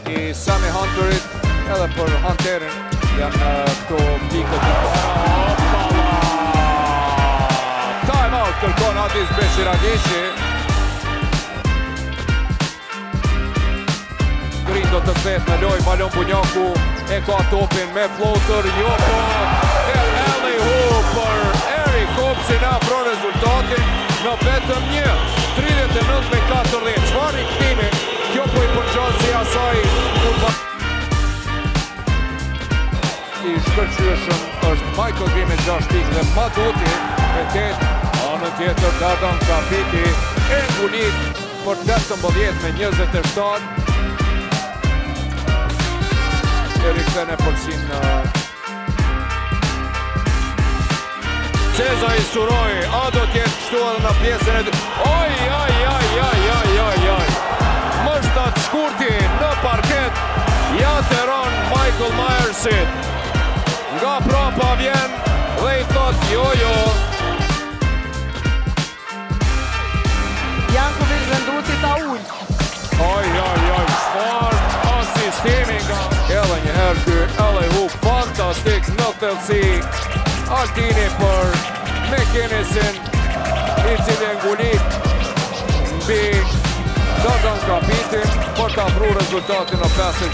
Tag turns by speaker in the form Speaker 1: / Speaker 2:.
Speaker 1: I Sami Hunterit, edhe për Hunterin janë këto pikët e time out kërkon Adis Beshiragishi. Grin do të kthehet në lojë, Malon Bunjaku e ka topin me floater, jo po alley hoop për Erik Kopsi në afro rezultatin në vetëm 39-40. Çfarë rikthimi? Kjo po i përgjigj asaj i shkëlqyeshëm është Michael Green me 6 pikë dhe Maduti me 8. Anën tjetër Dardan Kapiti e ngulit për 18 me 27. E rikthene përsin Ceza i suroj, a do tjetë kështu edhe në pjesën e Mështat shkurti në parket, ja të ron Michael Myersit. Nga prapa vjen dhe i thot jo.
Speaker 2: Jankovic vendusi ta ullë.
Speaker 1: Shfar asistimi nga edhe njëherë ky alley hoop fantastik në thellësi. Altini për McKinnisin, i cili ngulit mbi Dardan Kapitin për të afruar rezultatin në 5.